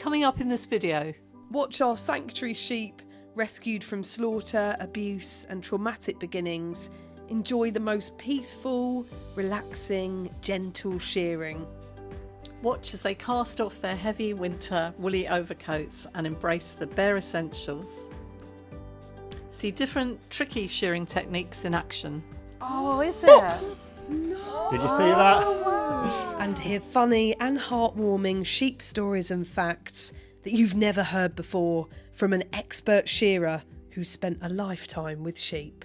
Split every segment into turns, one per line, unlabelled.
coming up in this video.
Watch our sanctuary sheep rescued from slaughter, abuse and traumatic beginnings enjoy the most peaceful, relaxing, gentle shearing.
Watch as they cast off their heavy winter woolly overcoats and embrace the bare essentials. See different tricky shearing techniques in action.
Oh, is it?
No.
Did you see that?
And hear funny and heartwarming sheep stories and facts that you've never heard before from an expert shearer who's spent a lifetime with sheep.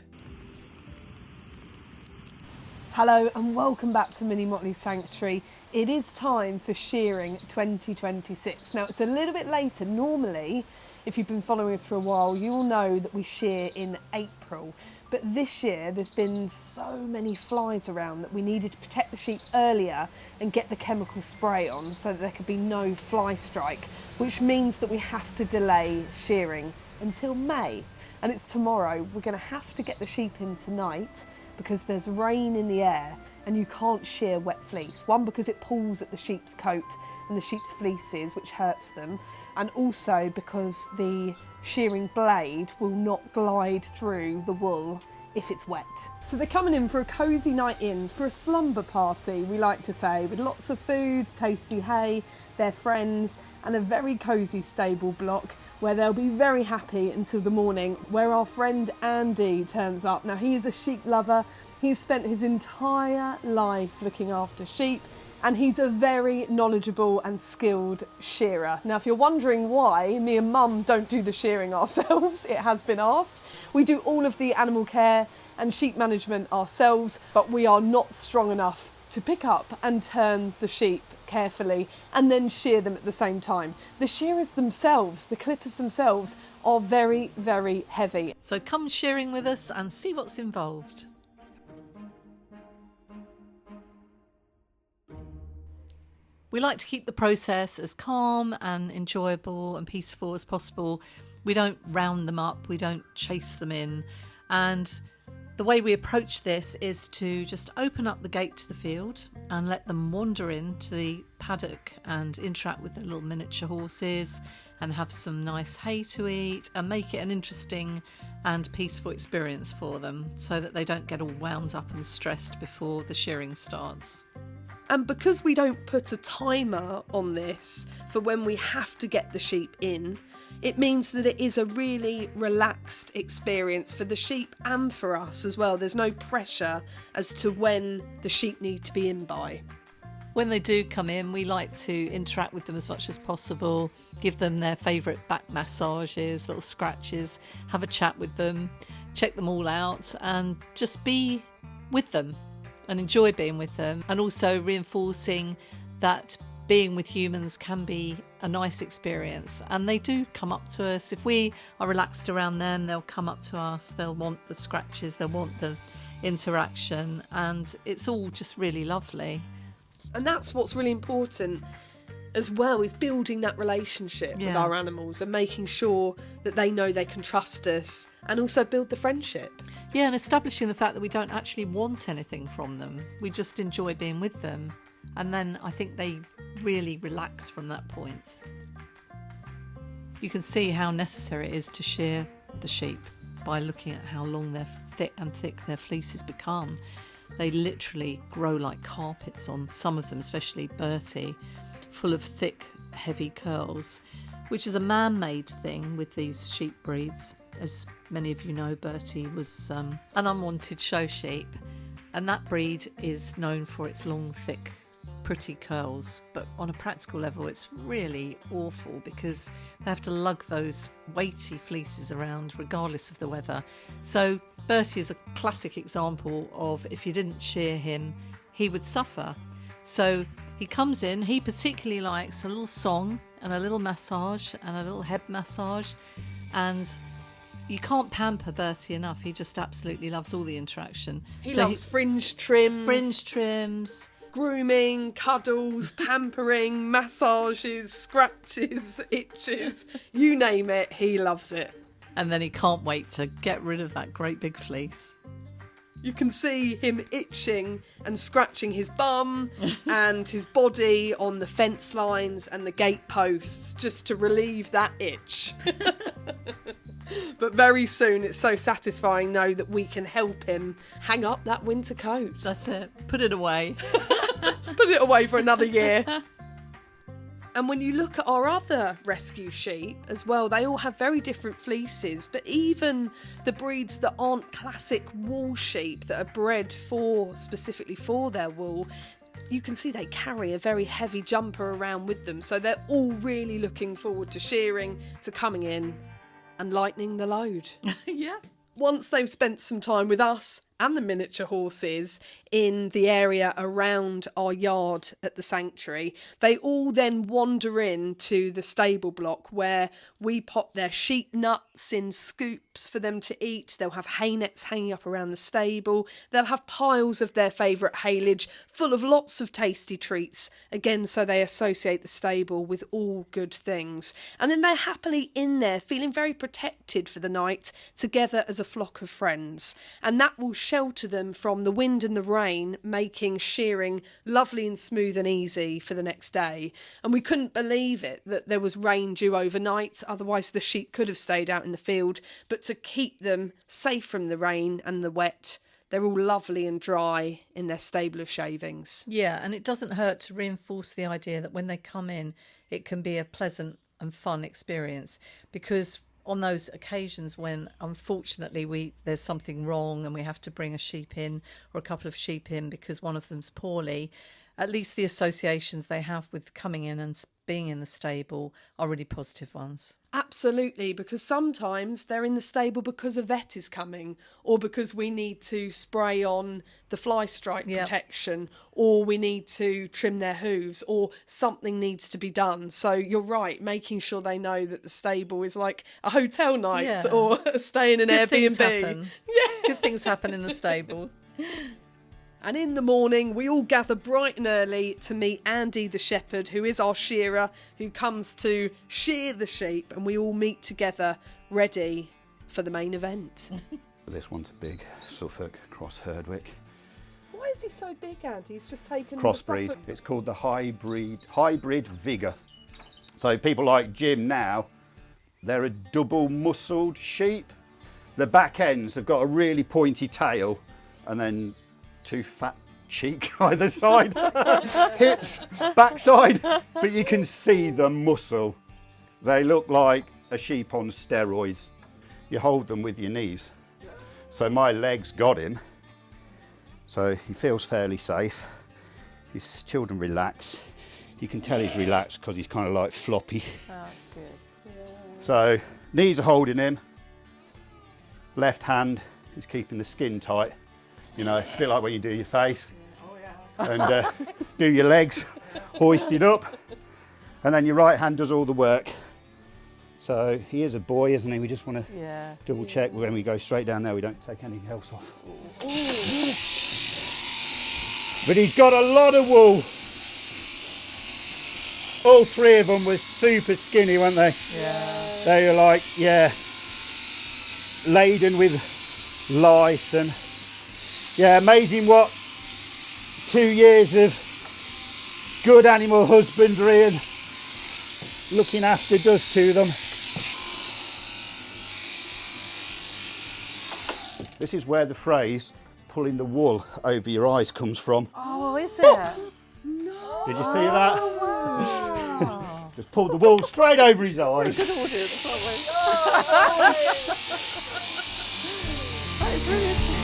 Hello and welcome back to Mini Motley Sanctuary. It is time for Shearing 2026. Now it's a little bit later. Normally, if you've been following us for a while, you'll know that we shear in April. But this year there's been so many flies around that we needed to protect the sheep earlier and get the chemical spray on so that there could be no fly strike, which means that we have to delay shearing until May. And it's tomorrow. We're going to have to get the sheep in tonight because there's rain in the air and you can't shear wet fleece. One, because it pulls at the sheep's coat and the sheep's fleeces, which hurts them, and also because the shearing blade will not glide through the wool if it's wet. So they're coming in for a cosy night in, for a slumber party, we like to say, with lots of food, tasty hay, their friends, and a very cosy stable block where they'll be very happy until the morning, where our friend Andy turns up. Now, he is a sheep lover. He's spent his entire life looking after sheep, and he's a very knowledgeable and skilled shearer. Now, if you're wondering why me and Mum don't do the shearing ourselves, it has been asked. We do all of the animal care and sheep management ourselves, but we are not strong enough to pick up and turn the sheep carefully and then shear them at the same time. The shearers themselves, the clippers themselves, are very, very heavy.
So come shearing with us and see what's involved. We like to keep the process as calm and enjoyable and peaceful as possible. We don't round them up, we don't chase them in. And the way we approach this is to just open up the gate to the field and let them wander into the paddock and interact with the little miniature horses and have some nice hay to eat and make it an interesting and peaceful experience for them so that they don't get all wound up and stressed before the shearing starts.
And because we don't put a timer on this for when we have to get the sheep in, it means that it is a really relaxed experience for the sheep and for us as well. There's no pressure as to when the sheep need to be in by.
When they do come in, we like to interact with them as much as possible, give them their favourite back massages, little scratches, have a chat with them, check them all out and just be with them and enjoy being with them, and also reinforcing that being with humans can be a nice experience. And they do come up to us. If we are relaxed around them, they'll come up to us, they'll want the scratches, they'll want the interaction, and it's all just really lovely.
And that's what's really important as well, is building that relationship with our animals and making sure that they know they can trust us, and also build the friendship.
Yeah, and establishing the fact that we don't actually want anything from them. We just enjoy being with them. And then I think they really relax from that point. You can see how necessary it is to shear the sheep by looking at how long thick their fleeces become. They literally grow like carpets on some of them, especially Bertie, full of thick, heavy curls, which is a man-made thing with these sheep breeds. As many of you know, Bertie was an unwanted show sheep, and that breed is known for its long, thick, pretty curls. But on a practical level, it's really awful because they have to lug those weighty fleeces around regardless of the weather. So Bertie is a classic example of, if you didn't shear him, he would suffer. So he comes in, he particularly likes a little song and a little massage and a little head massage, and you can't pamper Bertie enough. He just absolutely loves all the interaction.
He loves fringe trims, grooming, cuddles, pampering, massages, scratches, itches, you name it, he loves it.
And then he can't wait to get rid of that great big fleece.
You can see him itching and scratching his bum and his body on the fence lines and the gate posts just to relieve that itch. But very soon it's so satisfying know that we can help him hang up that winter coat.
That's it. Put it away.
Put it away for another year. And when you look at our other rescue sheep as well, they all have very different fleeces, but even the breeds that aren't classic wool sheep that are bred specifically for their wool, you can see they carry a very heavy jumper around with them. So they're all really looking forward to shearing, to coming in and lightening the load.
Yeah.
Once they've spent some time with us and the miniature horses in the area around our yard at the sanctuary, they all then wander into the stable block where we pop their sheep nuts in scoops for them to eat. They'll have hay nets hanging up around the stable. They'll have piles of their favourite haylage full of lots of tasty treats, again so they associate the stable with all good things. And then they're happily in there feeling very protected for the night together as a flock of friends, and that will shelter them from the wind and the rain, making shearing lovely and smooth and easy for the next day. And we couldn't believe it that there was rain due overnight, otherwise the sheep could have stayed out in the field, but to keep them safe from the rain and the wet, they're all lovely and dry in their stable of shavings.
Yeah, and it doesn't hurt to reinforce the idea that when they come in, it can be a pleasant and fun experience, because on those occasions when unfortunately there's something wrong and we have to bring a sheep in or a couple of sheep in because one of them's poorly, at least the associations they have with coming in and being in the stable are really positive ones.
Absolutely, because sometimes they're in the stable because a vet is coming, or because we need to spray on the fly strike protection, or we need to trim their hooves, or something needs to be done. So you're right, making sure they know that the stable is like a hotel night or a stay in an Airbnb.
Things happen. Yeah. Good things happen in the stable.
And in the morning, we all gather bright and early to meet Andy the shepherd, who is our shearer, who comes to shear the sheep, and we all meet together, ready for the main event.
This one's a big Suffolk cross Herdwick.
Why is he so big, Andy? He's just taken
Crossbreed.
the Suffolk...
It's called the hybrid Vigor. So people like Jim now, they're a double muscled sheep. The back ends have got a really pointy tail, and then two fat cheeks either side, hips, backside, but you can see the muscle. They look like a sheep on steroids. You hold them with your knees. So my legs got him, so he feels fairly safe. His children relax. You can tell he's relaxed because he's kind of like floppy.
Oh, that's good. Yeah.
So knees are holding him, left hand is keeping the skin tight. You know, it's a bit like when you do your face. And do your legs, hoisted up, and then your right hand does all the work. So he is a boy, isn't he? We just want to double check when we go straight down there, we don't take anything else off. But he's got a lot of wool. All three of them were super skinny, weren't they?
Yeah.
They were like, laden with lice and, amazing what 2 years of good animal husbandry and looking after does to them. This is where the phrase pulling the wool over your eyes comes from.
Oh, is it?
No!
Did you see that?
Wow.
Just pulled the wool straight over his eyes.
Good audience, aren't we? That is really interesting.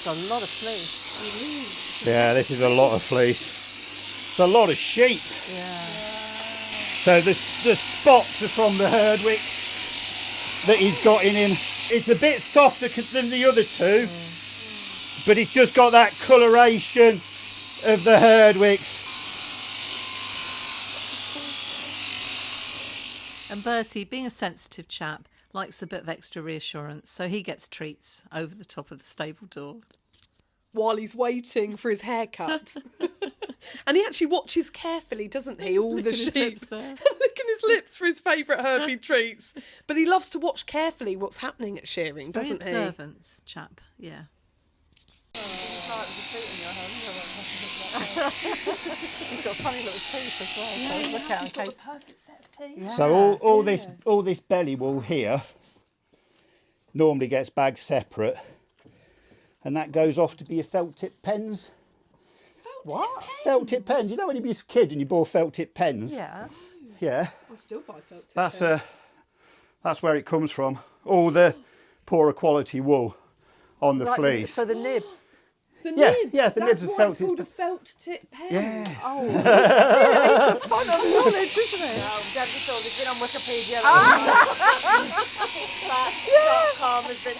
A lot of fleece.
Yeah, this is a lot of fleece. It's a lot of sheep.
Yeah.
So the spots are from the Herdwick that he's got in him. It's a bit softer than the other two, but it's just got that coloration of the Herdwicks.
And Bertie, being a sensitive chap, likes a bit of extra reassurance, so he gets treats over the top of the stable door.
While he's waiting for his haircut. And he actually watches carefully, doesn't he, all the sheep.
There.
Licking his lips for his favourite herby treats. But he loves to watch carefully what's happening at shearing, doesn't he?
Very observant chap, yeah.
He's got a funny little teeth as well. So look out in case.
Perfect set of teeth.
Yeah.
So all this belly wool here normally gets bagged separate, and that goes off to be your felt tip pens.
What?
Felt tip pens. You know when you were a kid and you bought felt tip pens?
Yeah.
Yeah.
I still buy felt tip
That's
pens.
that's where it comes from. All the poorer quality wool on the fleece.
So the nib.
The
Yeah,
nibs.
yeah, the
That's
nibs are
why
felt
it's
tip.
called a felt tip pen.
Yes.
Oh, yeah, it's a fun of knowledge, isn't it?
Oh, Debbie thought it's been on Wikipedia. That.com has been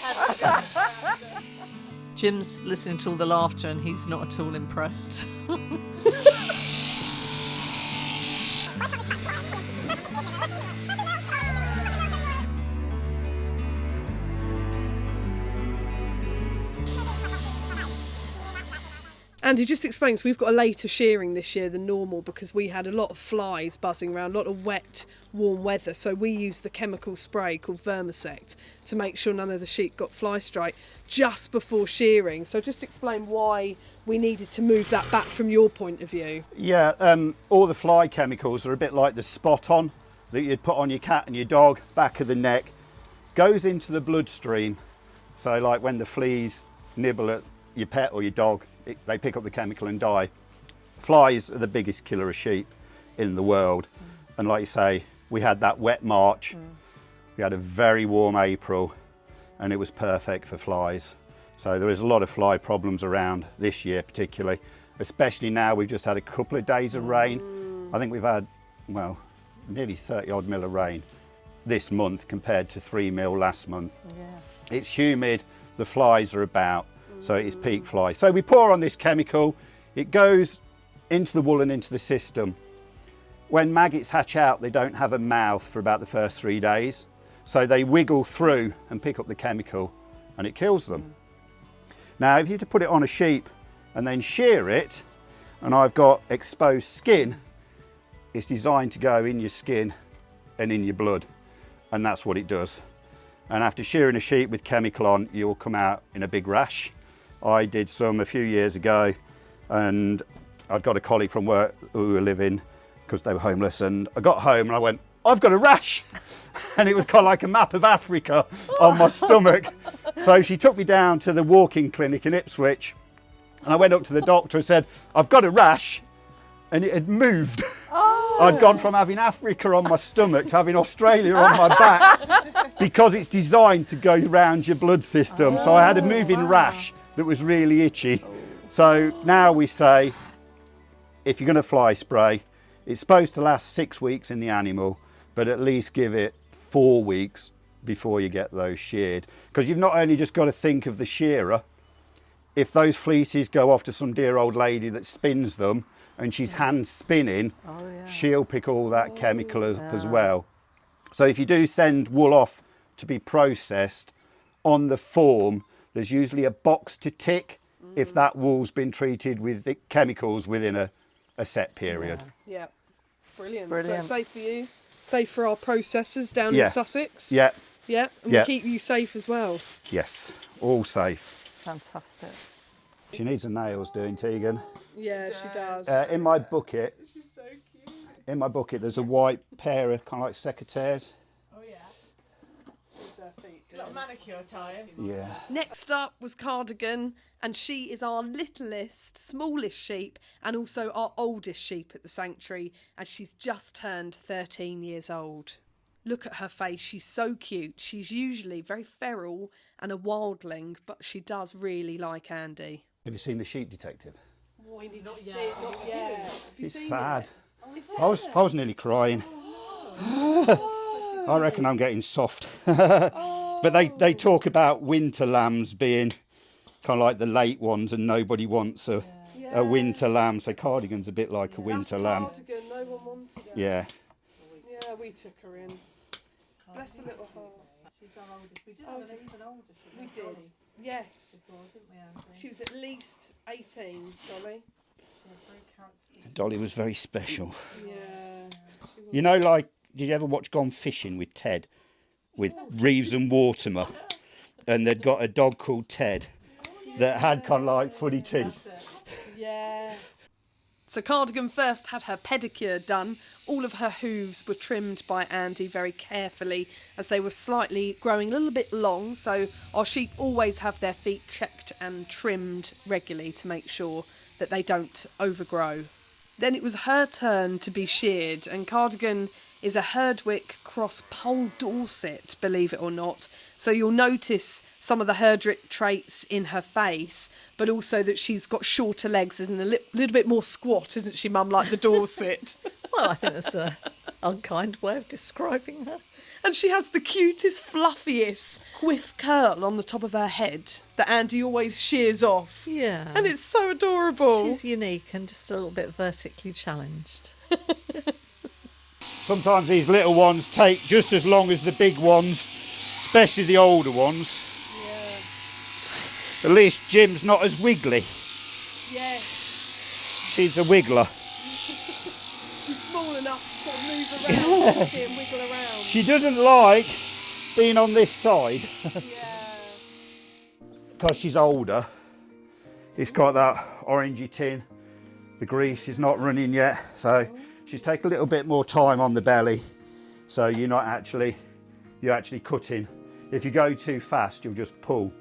had.
Jim's listening to all the laughter and he's not at all impressed.
Andy, just explains, we've got a later shearing this year than normal because we had a lot of flies buzzing around, a lot of wet, warm weather. So we used the chemical spray called Vermisect to make sure none of the sheep got fly strike just before shearing. So just explain why we needed to move that back from your point of view.
Yeah, all the fly chemicals are a bit like the spot on that you'd put on your cat and your dog, back of the neck, goes into the bloodstream. So like when the fleas nibble at your pet or your dog, they pick up the chemical and die. Flies are the biggest killer of sheep in the world. And like you say, we had that wet March, we had a very warm April, and it was perfect for flies. So there is a lot of fly problems around this year particularly, especially now we've just had a couple of days of rain. I think we've had, well, nearly 30 odd mil of rain this month compared to 3 mil last month.
Yeah.
It's humid, the flies are about, so it's peak fly. So we pour on this chemical, it goes into the wool and into the system. When maggots hatch out, they don't have a mouth for about the first 3 days. So they wiggle through and pick up the chemical and it kills them. Now, if you were to put it on a sheep and then shear it, and I've got exposed skin, it's designed to go in your skin and in your blood. And that's what it does. And after shearing a sheep with chemical on, you'll come out in a big rash. I did some a few years ago, and I'd got a colleague from work who were living, because they were homeless, and I got home and I went, I've got a rash. And it was kind of like a map of Africa on my stomach. So she took me down to the walking clinic in Ipswich, and I went up to the doctor and said, I've got a rash, and it had moved.
Oh.
I'd gone from having Africa on my stomach to having Australia on my back, because it's designed to go around your blood system. So I had a moving rash that was really itchy. So now we say, if you're going to fly spray, it's supposed to last 6 weeks in the animal, but at least give it 4 weeks before you get those sheared. Because you've not only just got to think of the shearer, if those fleeces go off to some dear old lady that spins them and she's hand spinning, she'll pick all that chemical up as well. So if you do send wool off to be processed, on the form there's usually a box to tick if that wool's been treated with the chemicals within a set period.
Yeah, brilliant.
Brilliant.
So safe for you, safe for our processors down in Sussex.
Yeah.
Yeah, and
Yeah.
we keep you safe as well.
Yes, all safe.
Fantastic.
She needs her nails doing, Tegan.
Yeah, she does.
In my bucket, in my bucket, there's a white pair of kind of like secateurs.
Got manicure time.
Yeah.
Next up was Cardigan, and she is our littlest, smallest sheep, and also our oldest sheep at the sanctuary, as she's just turned 13 years old. Look at her face, she's so cute. She's usually very feral and a wildling, but she does really like Andy.
Have you seen The Sheep Detective?
Oh, I need to see it, not yet. Have you
It's
seen
sad.
it? It's
I was nearly crying. I reckon I'm getting soft. But they talk about winter lambs being kind of like the late ones, and nobody wants a winter lamb. So Cardigan's a bit like a winter lamb.
Cardigan, no one wanted her.
Yeah.
Yeah, we took her in. Bless her little heart.
She's our oldest. We did have an even older.
We did. Yes.
Before, didn't we, Andy?
She was at least 18, Dolly.
Dolly was very special.
Yeah.
You know, like, did you ever watch Gone Fishing with Ted? With Reeves and Watermer? And they'd got a dog called Ted that had kind of like funny teeth.
Yeah. So Cardigan first had her pedicure done. All of her hooves were trimmed by Andy very carefully as they were slightly growing a little bit long. So our sheep always have their feet checked and trimmed regularly to make sure that they don't overgrow. Then it was her turn to be sheared, and Cardigan is a Herdwick cross Pole Dorset, believe it or not. So you'll notice some of the Herdwick traits in her face, but also that she's got shorter legs and a little bit more squat, isn't she, Mum, like the Dorset?
Well, I think that's an unkind way of describing her.
And she has the cutest, fluffiest whiff curl on the top of her head that Andy always shears off.
Yeah.
And it's so adorable.
She's unique and just a little bit vertically challenged.
Sometimes these little ones take just as long as the big ones, especially the older ones. Yeah. At least Jim's not as wiggly.
Yeah.
She's a wiggler.
She's small enough to sort of move around doesn't she, and wiggle around.
She doesn't like being on this side. Because she's older. It's got that orangey tin. The grease is not running yet, so she's taking a little bit more time on the belly. So you're actually cutting. If you go too fast, you'll just pull,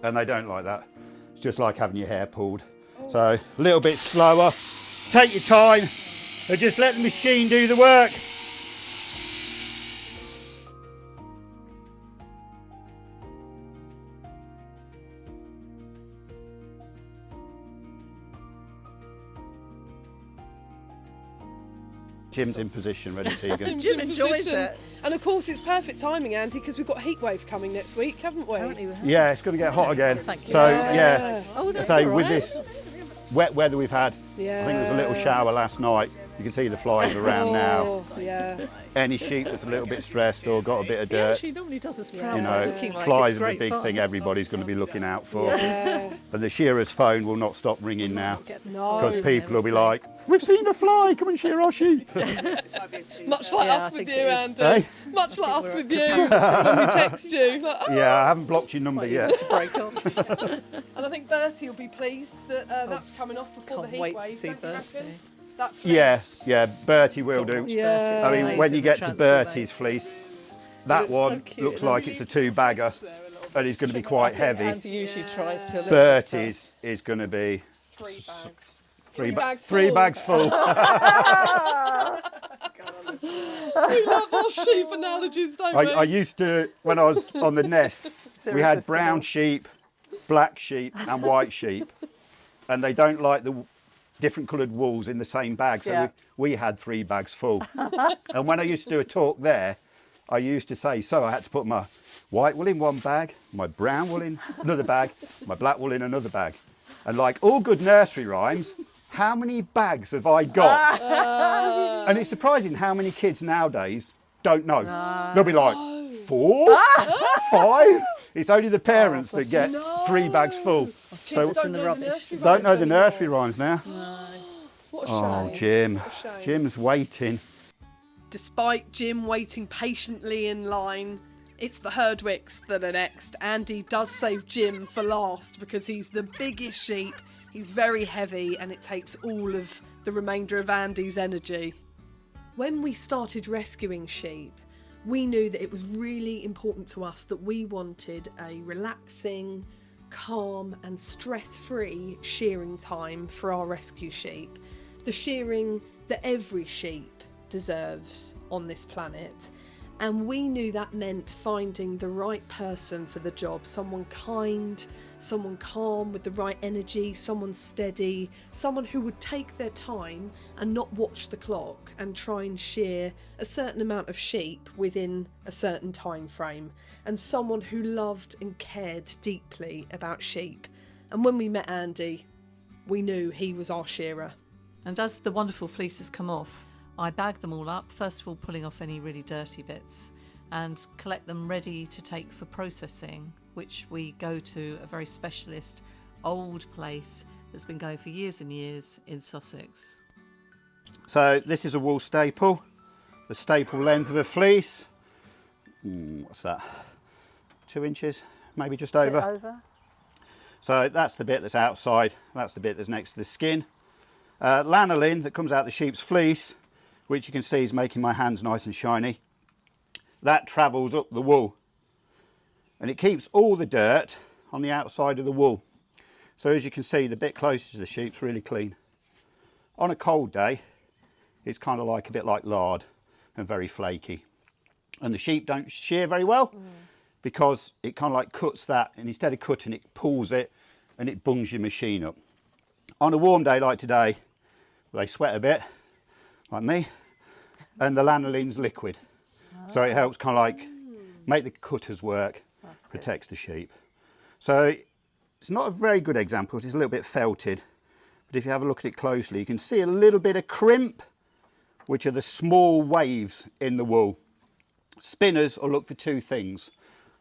and they don't like that. It's just like having your hair pulled. So a little bit slower. Take your time, and just let the machine do the work. Jim's in position, ready, Tegan.
Jim enjoys it.
And of course, it's perfect timing, Andy, because we've got a heat wave coming next week, haven't we?
Yeah, it's going to get hot again.
Thank you.
So yeah,
Oh, that's
so
all
with
right.
this wet weather we've had, I think there was a little shower last night. You can see the flies around now.
Oh, yeah.
Any sheep that's a little bit stressed or got a bit of dirt,
She normally does us proud
you
by
know,
looking like
flies
it's
are the
great
big
fun.
thing everybody's going to be looking out for.
Yeah.
And the shearer's phone will not stop ringing now,
No.
because people will be like, "We've seen a fly, come and shear our sheep."
Much like
Yeah,
us
I
with
think
you,
it is.
Andy.
Hey?
Much like us
we're
with
at
you when we text you. Like, oh.
Yeah, I haven't blocked your number
Quite
yet.
easy to break off.
And I think Bertie will be pleased that that's coming off before the
Can't
heat
wait
wave.
to see
don't you reckon?
Bertie.
That
Yes,
fleece.
yeah, Bertie will do.
Yeah.
I mean, when you get to Bertie's fleece, that
It's so
one
cute,
looks
isn't
like
it?
it's a two-bagger, and it's going to be quite heavy.
Andy usually tries to.
Bertie's is going to be
3 bags.
three
bags
three
full.
bags full.
We love our sheep analogies, don't we?
I used to, when I was on the nest, we had brown sheep, black sheep and white sheep, and they don't like the different coloured wools in the same bag, so we had 3 bags full. And when I used to do a talk there, I used to say, so I had to put my white wool in one bag, my brown wool in another bag, my black wool in another bag. And like all good nursery rhymes, how many bags have I got? And it's surprising how many kids nowadays don't know. They'll be like, 4? 5? It's only the parents that get 3 bags full.
Kids
So
don't
in the
know
rubbish.
nursery
don't know
rhymes
the
anymore.
nursery rhymes now.
What a
Oh,
shame.
Jim.
What a shame.
Jim's waiting.
Despite Jim waiting patiently in line, it's the Herdwicks that are next. Andy does save Jim for last because he's the biggest sheep, he's very heavy, and it takes all of the remainder of Andy's energy. When we started rescuing sheep, we knew that it was really important to us that we wanted a relaxing, calm and stress-free shearing time for our rescue sheep. The shearing that every sheep deserves on this planet. And we knew that meant finding the right person for the job, someone kind, someone calm with the right energy, someone steady, someone who would take their time and not watch the clock and try and shear a certain amount of sheep within a certain time frame, and someone who loved and cared deeply about sheep. And when we met Andy, we knew he was our shearer.
And as the wonderful fleeces come off, I bag them all up, first of all pulling off any really dirty bits, and collect them ready to take for processing, which we go to a very specialist old place that's been going for years and years in Sussex.
So this is a wool staple, the staple length of a fleece. What's that? 2 inches, maybe just over.
Over.
So that's the bit that's outside, that's the bit that's next to the skin. Lanolin that comes out the sheep's fleece, which you can see is making my hands nice and shiny. That travels up the wool and it keeps all the dirt on the outside of the wool. So as you can see, the bit closest to the sheep's really clean. On a cold day, it's kind of like a bit like lard and very flaky. And the sheep don't shear very well because it kind of like cuts that, and instead of cutting it, pulls it and it bungs your machine up. On a warm day like today, they sweat a bit, like me, and the lanolin's liquid. So it helps kind of like make the cutters work, protects the sheep. So it's not a very good example, it's a little bit felted, but if you have a look at it closely, you can see a little bit of crimp, which are the small waves in the wool. Spinners will look for two things.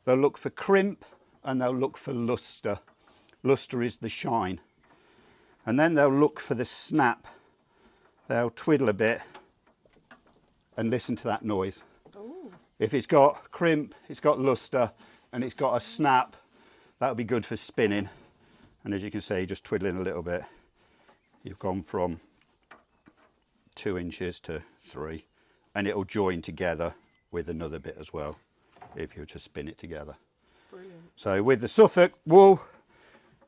They'll look for crimp and they'll look for luster. Luster is the shine. And then they'll look for the snap. They'll twiddle a bit and listen to that noise. Ooh. If it's got crimp, it's got luster, and it's got a snap, that'll be good for spinning. And as you can see, just twiddling a little bit, you've gone from 2 inches to 3, and it'll join together with another bit as well if you were to spin it together. Brilliant. So with the Suffolk wool,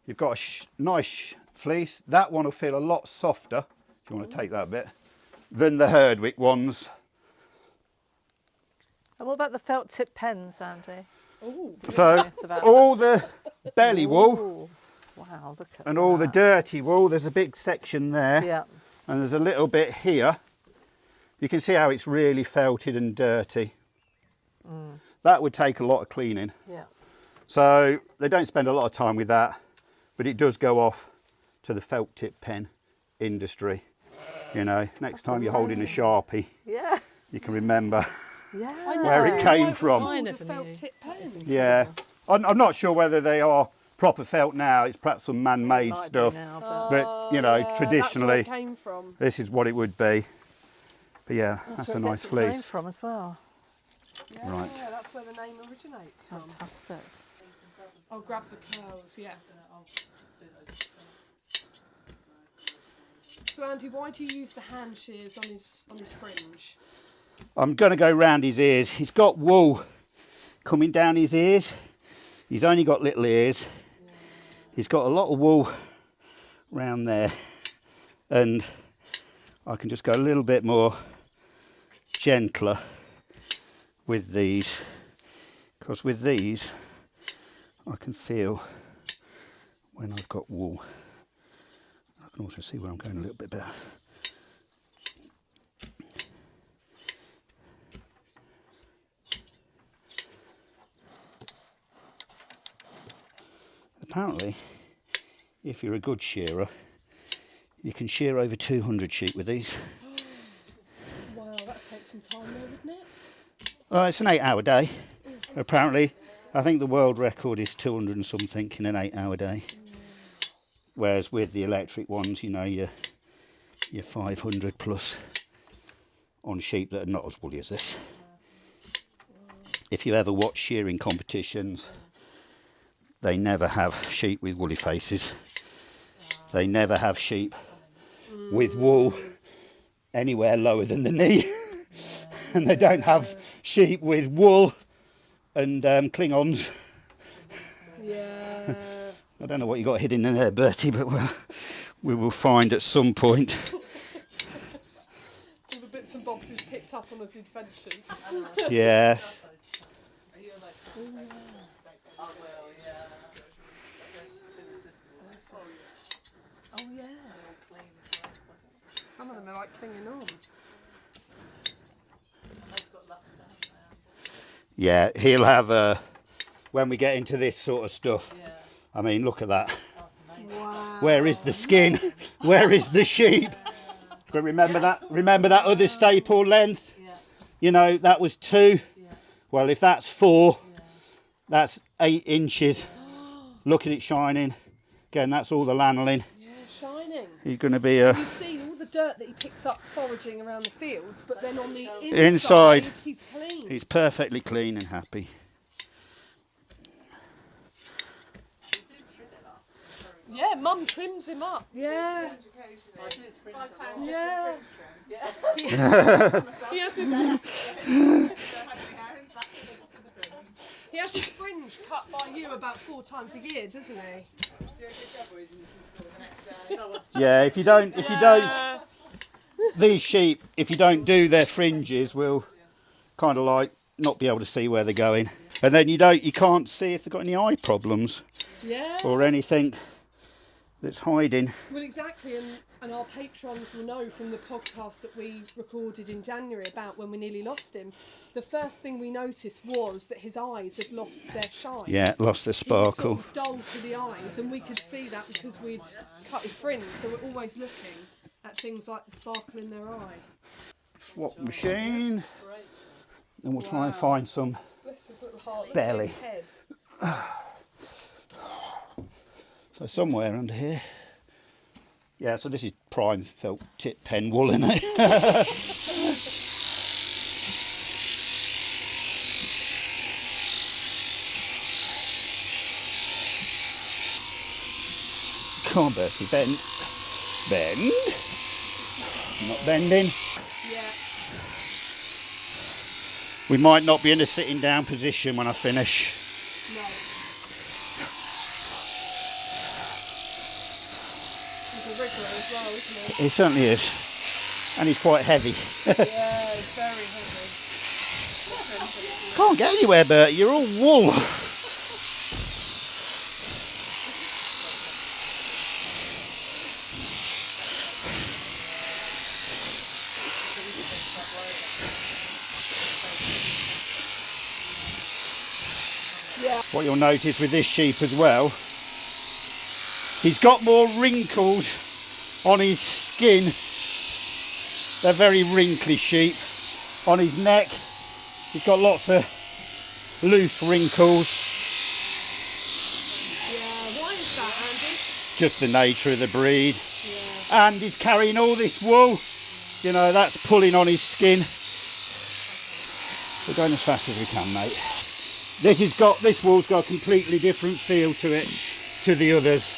you've got a nice fleece. That one will feel a lot softer, if you want to take that bit, than the Herdwick ones.
And what about the felt tip pens, Andy?
Ooh.
So all the belly wool,
Ooh. Wow, look at
and
that.
all the dirty wool, there's a big section there,
Yeah.
and there's a little bit here. You can see how it's really felted and dirty. That would take a lot of cleaning.
Yeah.
So they don't spend a lot of time with that, but it does go off to the felt tip pen industry. You know, next time you're holding a Sharpie,
Yeah.
you can remember
Yeah.
where it came from.
I
Called a
never
felt
knew.
tip pen.
Yeah, I'm not sure whether they are proper felt now. It's perhaps some man-made
Might be
stuff,
now, but-
but you know,
That's where
traditionally
it came from.
this is what it would be. But yeah, that's
where
a
it
nice
gets its name
fleece.
from as well.
Yeah,
Right.
that's where the name originates from.
Fantastic.
I'll grab the curls, yeah. So Andy, why do you use the hand shears on his fringe?
I'm going to go round his ears. He's got wool coming down his ears. He's only got little ears. He's got a lot of wool round there, and I can just go a little bit more gentler with these, because with these I can feel when I've got wool. I can also see where I'm going a little bit better. Apparently, if you're a good shearer, you can shear over 200 sheep with these.
Wow, that takes some time though, wouldn't it?
It's an 8-hour day. Apparently, I think the world record is 200 and something in an 8-hour day. Whereas with the electric ones, you know, you're 500 plus on sheep that are not as woolly as this. If you ever watch shearing competitions, they never have sheep with woolly faces. They never have sheep with wool anywhere lower than the knee. And they don't have sheep with wool and Klingons.
Yeah.
I don't know what you got hidden in there, Bertie, but we will find at some point.
All the bits and bobs he's picked up on his adventures.
Yeah.
Oh yeah. Some of them are like clinging on.
Yeah, he'll have when we get into this sort of stuff. I mean, look at that.
Wow.
Where is the skin? Where is the sheep? But remember that other staple length? You know, that was 2. Well, if that's 4, that's 8 inches. Look at it shining. Again, that's all the lanolin. He's going to be a...
You see all the dirt that he picks up foraging around the fields, but then on the
Inside.
he's clean.
He's perfectly clean and happy.
Yeah, Mum trims him up. Yeah. Yeah. He has his he has his fringe cut by you about 4 times a year, doesn't he?
Yeah, if you don't, these sheep, if you don't do their fringes, will kind of like not be able to see where they're going, and then you can't see if they've got any eye problems
Yeah.
or anything that's hiding.
Well, exactly, and our patrons will know from the podcast that we recorded in January about when we nearly lost him. The first thing we noticed was that his eyes had lost their shine.
Yeah, lost their
He was
sparkle.
sort of dull to the eyes, and we could see that because we'd cut his fringe, so we're always looking at things like the sparkle in their eye.
Swap machine, and we'll try and find some
Bless his little heart. Look
belly.
at his head.
So somewhere under here. Yeah, so this is prime felt tip pen wool, isn't it? Come on, Bertie, bend. Bend. Not bending.
Yeah.
We might not be in a sitting down position when I finish.
No. He's a wriggler as well, isn't he?
He certainly is. And he's quite heavy.
Yeah, he's very heavy.
Can't get anywhere, Bertie, you're all wool. What you'll notice with this sheep as well, he's got more wrinkles on his skin. They're very wrinkly sheep. On his neck, he's got lots of loose wrinkles.
Yeah, why is that, Andy?
Just the nature of the breed.
Yeah.
And he's carrying all this wool. You know, that's pulling on his skin. We're going as fast as we can, mate. This wool's got a completely different feel to it to the others.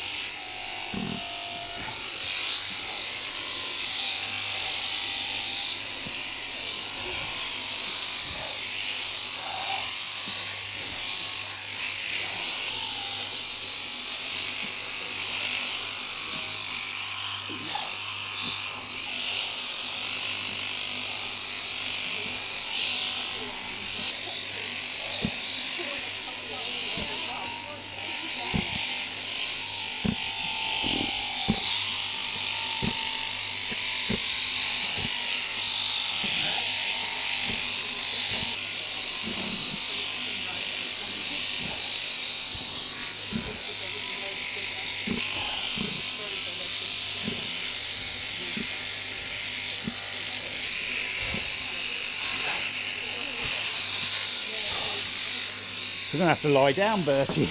You're going to have to lie down, Bertie.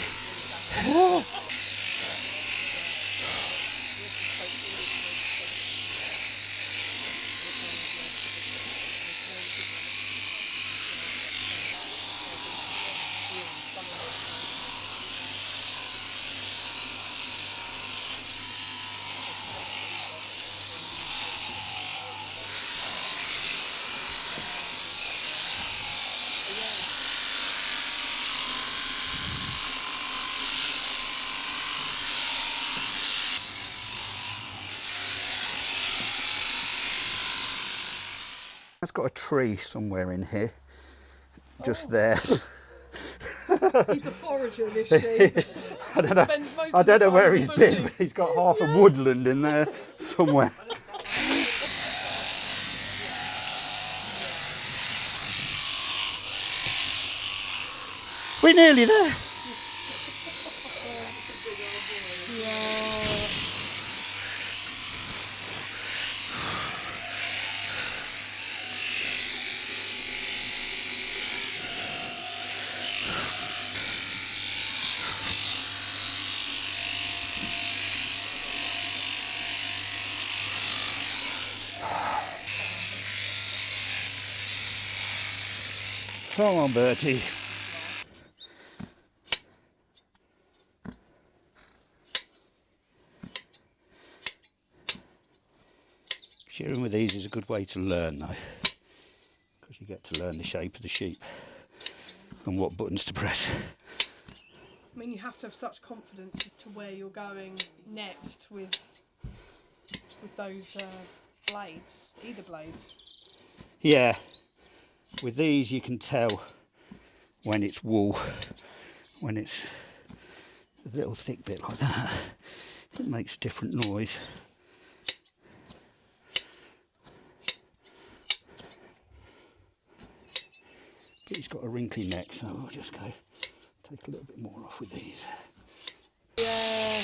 It's got a tree somewhere in here, just there.
He's a forager, this sheep.
I don't know where he's been, but he's got half a woodland in there somewhere. We're nearly there. Come on, Bertie. Shearing with these is a good way to learn though, because you get to learn the shape of the sheep and what buttons to press.
I mean, you have to have such confidence as to where you're going next with those blades, either blades.
Yeah, with these you can tell when it's wool, when it's a little thick bit like that, it makes a different noise. But he's got a wrinkly neck, so we'll just go take a little bit more off with these.
Yeah.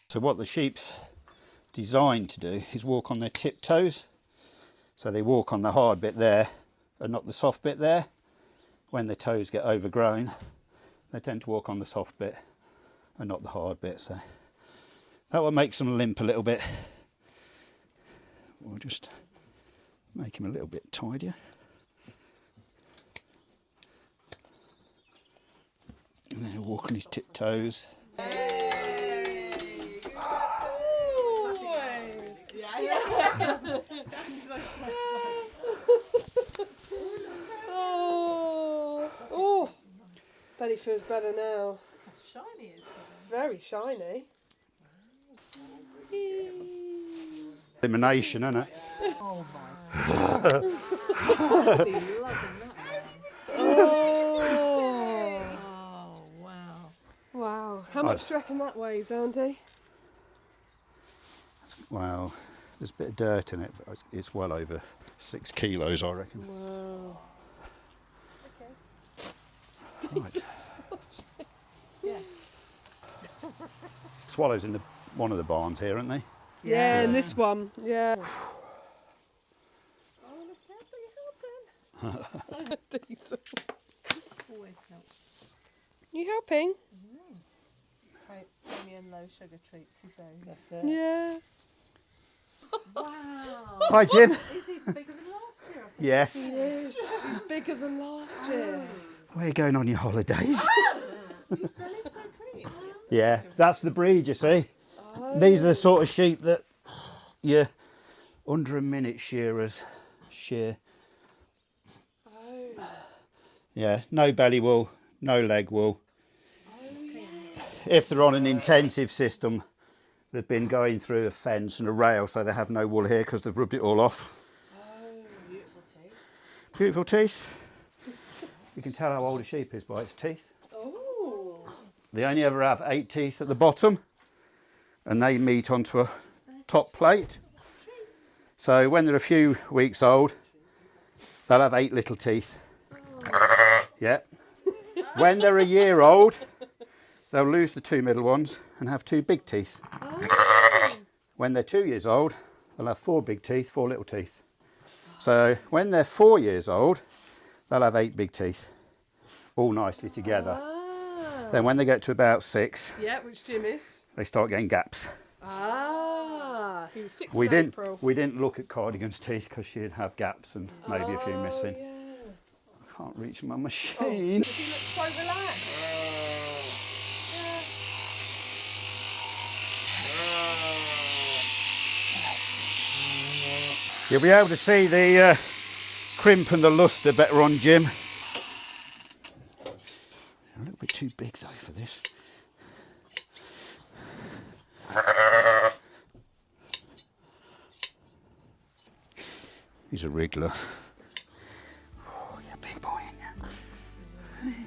So what the sheep's designed to do is walk on their tiptoes. So they walk on the hard bit there and not the soft bit there. When their toes get overgrown, they tend to walk on the soft bit and not the hard bit. So that one makes them limp a little bit. We'll just make him a little bit tidier. And then he'll walk on his tiptoes.
Oh, Betty feels better now.
How shiny is that?
It's very shiny.
Elimination, isn't it?
Oh my god. Loving that one.
Oh,
Oh wow.
wow. How much do you reckon that weighs, Andy?
Well, there's a bit of dirt in it, but it's well over 6 kilos, I reckon.
Wow.
Right.
Yeah.
Swallows in one of the barns here, aren't they?
Yeah, and this one, yeah.
Oh, look how you're helping. So
Diesel.
always helps.
You helping?
Premium low sugar treats, he says. That's
Yeah.
Wow.
Hi, Jim.
He's even bigger than last year. I think.
Yes.
Yes, he's bigger than last year.
Where are you going on your holidays?
His belly's so clean.
Yeah, that's the breed, you see. These are the sort of sheep that your under a minute shearers shear.
Oh.
Yeah, no belly wool, no leg wool.
Oh, yes.
If they're on an intensive system, they've been going through a fence and a rail, so they have no wool here because they've rubbed it all off.
Oh, beautiful teeth.
Beautiful teeth. You can tell how old a sheep is by its teeth.
Oh.
They only ever have 8 teeth at the bottom, and they meet onto a top plate. So when they're a few weeks old, they'll have 8 little teeth. Yeah. When they're a year old, they'll lose the 2 middle ones and have 2 big teeth. When they're 2 years old, they'll have 4 big teeth, 4 little teeth. So when they're 4 years old, they'll have 8 big teeth, all nicely together.
Ah.
Then when they get to about 6,
Yeah, which Jim is.
they start getting gaps.
Ah. He was 6
We
in
didn't
April.
we didn't look at Cardigan's teeth because she'd have gaps and maybe a few missing.
Yeah.
I can't reach my
Oh,
machine.
he looks so relaxed.
You'll be able to see the crimp and the luster better on Jim. A little bit too big though for this. He's a wriggler. Oh, you're a big boy, ain't you?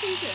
think, Jim?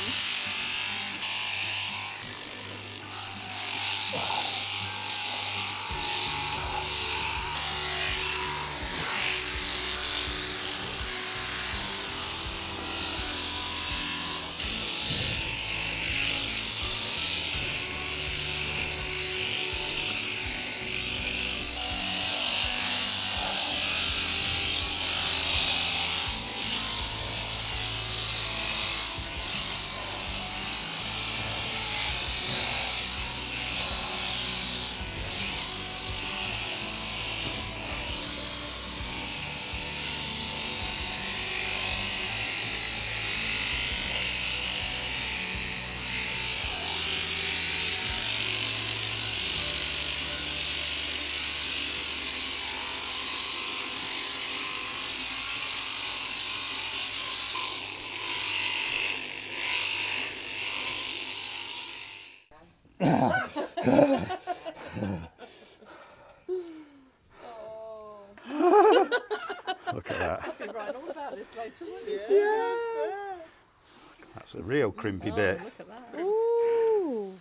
Look at that.
I'll be writing all about this later, won't you?
Yeah.
That's a real crimpy bit.
Look at that.
Ooh.
Oh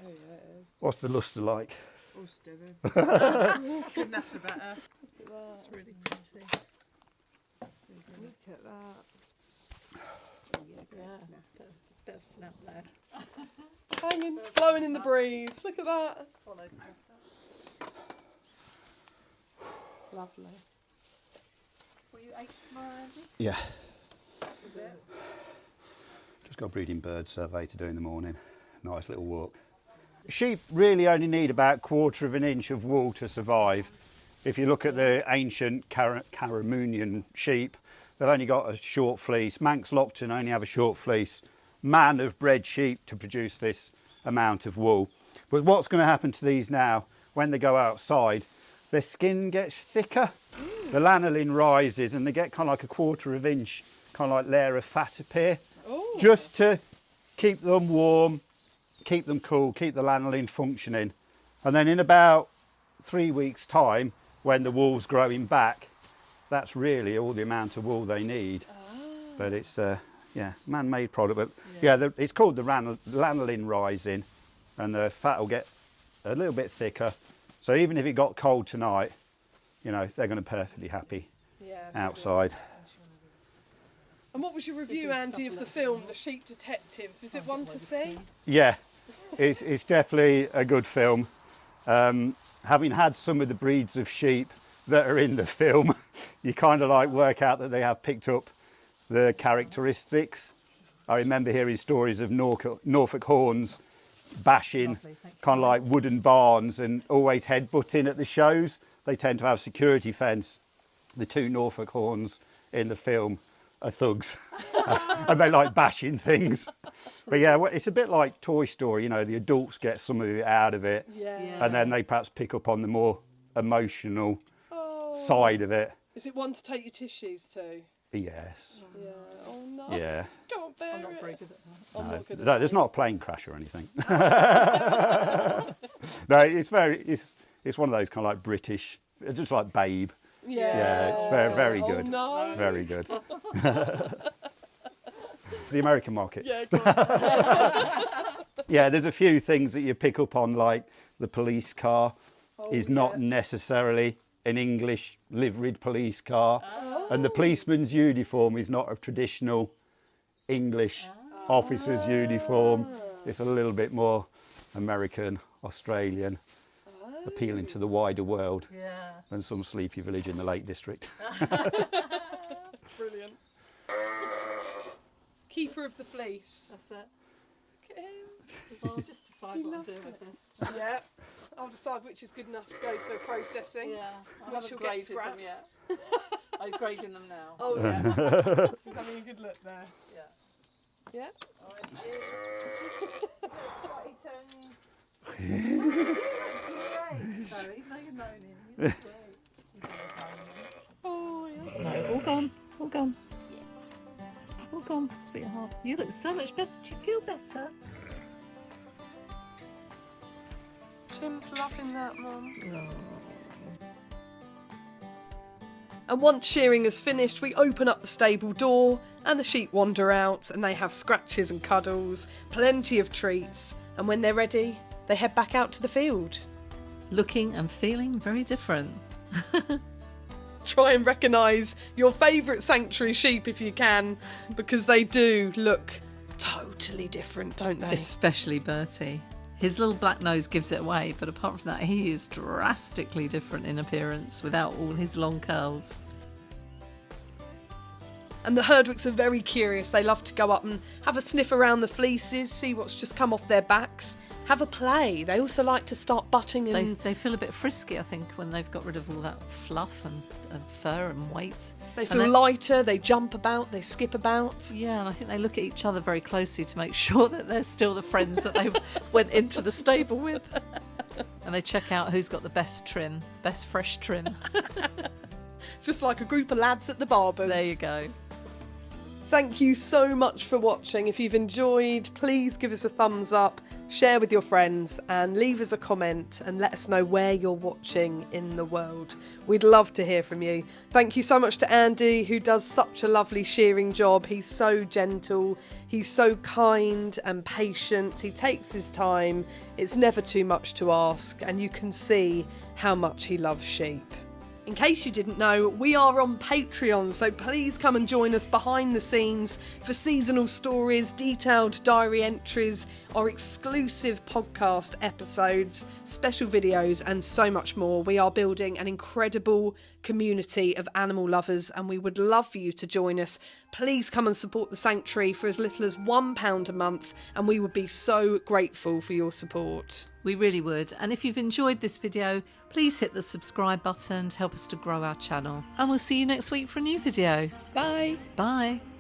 yeah, it is.
What's the lustre like?
Oh, stunning. Couldn't ask for better. That's really pretty.
Look at that.
Yeah, bit of snap there.
Hanging, blowing in the breeze. Look at that.
Swallows
Lovely.
Will you 8 tomorrow, Andy?
Yeah. Just got a breeding bird survey to do in the morning. Nice little walk. Sheep really only need about 1/4 of an inch of wool to survive. If you look at the ancient Caramunian sheep, they've only got a short fleece. Manx Lockton only have a short fleece. Man have bred sheep to produce this amount of wool. But what's going to happen to these now, when they go outside, their skin gets thicker, the lanolin rises, and they get kind of like a 1/4 of inch, kind of like layer of fat appear, just to keep them warm, keep them cool, keep the lanolin functioning. And then in about 3 weeks' time, when the wool's growing back, that's really all the amount of wool they need. But it's yeah, man-made product. But yeah, it's called the lanolin rising, and the fat will get a little bit thicker. So even if it got cold tonight, you know, they're going to be perfectly happy outside.
And what was your review, Andy, of the film, The Sheep Detectives? Is it one to see?
Yeah, it's definitely a good film. Having had some of the breeds of sheep that are in the film, you kind of like work out that they have picked up the characteristics. I remember hearing stories of Norfolk horns bashing kind of like wooden barns and always headbutting at the shows. They tend to have security fence. The 2 Norfolk horns in the film are thugs and they like bashing things. But yeah, it's a bit like Toy Story, you know, the adults get some of it out of it, and then they perhaps pick up on the more emotional side of it.
Is it one to take your tissues to?
Yes.
Yeah. Oh no.
Yeah.
Can't bear
I'm not
it.
very good at that.
I'm not good at
No, there's
that.
not a plane crash or anything. No, it's one of those kind of like British, it's just like Babe. Yeah, it's very
Oh
good.
no.
Very good. The American market.
Yeah, go on.
Yeah, there's a few things that you pick up on, like the police car is not necessarily an English liveried police car, and the policeman's uniform is not a traditional English officer's uniform. It's a little bit more American, Australian, appealing to the wider world than some sleepy village in the Lake District.
Brilliant. Keeper of the fleece.
That's it.
Look at him.
I'll just decide what I'm
loves
doing
it.
with this.
Yeah. I'll decide which is good enough to go for processing.
Yeah, I
Which
haven't
will get
graded them
scrapped.
yet. I was grading them now.
Oh yeah. He's having a good look there.
Yeah.
Yeah.
Sorry, no, you're moaning. You're great.
Oh yeah.
No, all gone. All gone. All gone, sweetheart. You look so much better. Do you feel better?
Jim's loving that, Mum. And once shearing is finished, we open up the stable door and the sheep wander out and they have scratches and cuddles, plenty of treats, and when they're ready, they head back out to the field.
Looking and feeling very different.
Try and recognise your favourite sanctuary sheep if you can, because they do look totally different, don't they?
Especially Bertie. His little black nose gives it away, but apart from that, he is drastically different in appearance without all his long curls.
And the Herdwicks are very curious. They love to go up and have a sniff around the fleeces, see what's just come off their backs, have a play. They also like to start butting and...
They feel a bit frisky, I think, when they've got rid of all that fluff and fur and weight.
They feel lighter, they jump about, they skip about.
Yeah, and I think they look at each other very closely to make sure that they're still the friends that they went into the stable with. And they check out who's got the best trim, best fresh trim.
Just like a group of lads at the barbers.
There you go.
Thank you so much for watching. If you've enjoyed, please give us a thumbs up, share with your friends and leave us a comment and let us know where you're watching in the world. We'd love to hear from you. Thank you so much to Andy, who does such a lovely shearing job. He's so gentle, he's so kind and patient. He takes his time. It's never too much to ask and you can see how much he loves sheep. In case you didn't know, we are on Patreon, so please come and join us behind the scenes for seasonal stories, detailed diary entries, our exclusive podcast episodes, special videos and so much more. We are building an incredible community of animal lovers and we would love for you to join us. Please come and support the Sanctuary for as little as £1 a month and we would be so grateful for your support.
We really would. And if you've enjoyed this video, please hit the subscribe button to help us to grow our channel. And we'll see you next week for a new video.
Bye.
Bye.